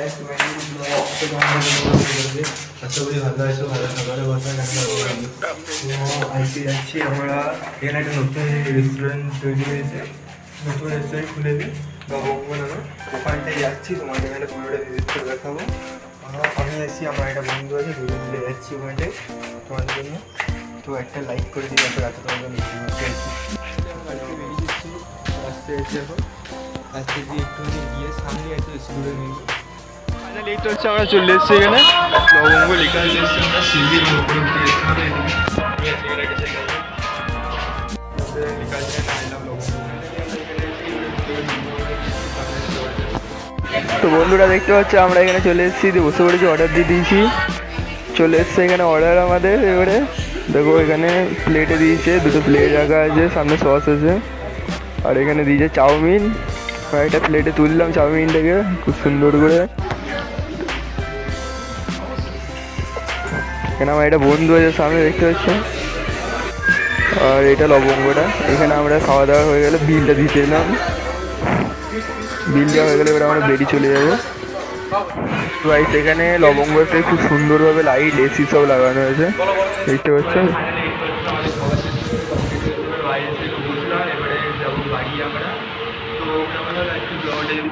আশা করি ভালো আছো, ভালো থাকার কথা। আজকে যাচ্ছি আমরা এখানে একটা নতুন রেস্টুরেন্ট তৈরি হয়েছে, নতুন রেস্টুরেন্ট খুলেছে লবঙ্গ নামে। ওখানটায় যাচ্ছি, তোমাদের এখানে পুরোটা ভিজিট করে দেখাবো। আমি যাচ্ছি, আমার একটা বন্ধু আছে, দুজন মিলে যাচ্ছি ওখানটায় তোমার জন্য। তো একটা লাইক করে দিই, এত রাতে তোমার জন্য ঘুরতে আসছি। আসতে এসে এখন আজকে দিয়ে একটুখানি গিয়ে সামনে একটু স্কুলে নিয়ে ফাইনালি এই তো হচ্ছে আমরা চলে এসেছি এখানে লবঙ্গ লেখা এসেছি আমরা সিভির উপরে উঠে এসেছি আমরা লেখা আছে তো বন্ধুরা দেখতে পাচ্ছি আমরা এখানে চলে এসেছি, বসে পড়েছি, অর্ডার দিয়ে দিয়েছি, চলে এসছে এখানে অর্ডার আমাদের। এবারে দেখো এখানে প্লেটে দিয়েছে, দুটো প্লেট রাখা আছে, সামনে সস আছে, আর এখানে দিয়েছে চাউমিন। একটা প্লেটে তুললাম চাউমিনটাকে খুব সুন্দর করে। এখানে আমার একটা বন্ধু আছে সামনে দেখতে পাচ্ছি, আর এটা লবঙ্গটা। এখানে আমরা খাওয়া দাওয়া হয়ে গেলে বিলটা দিতে এলাম, বিল দেওয়া হয়ে গেলে এবার আমরা বেরিয়ে চলে যাবো। গাইস এখানে লবঙ্গতে খুব সুন্দরভাবে লাইট এসি সব লাগানো হয়েছে দেখতে পাচ্ছেন।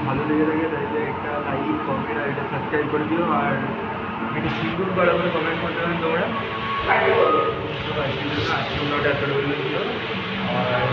ভালো লেগে থাকে তাহলে একটা লাইক কমেন্ট আর এটা সাবস্ক্রাইব করে দিও, আর এটা সুন্দর করে কমেন্ট করতে হবে তোমরা। আজকে এতটা আর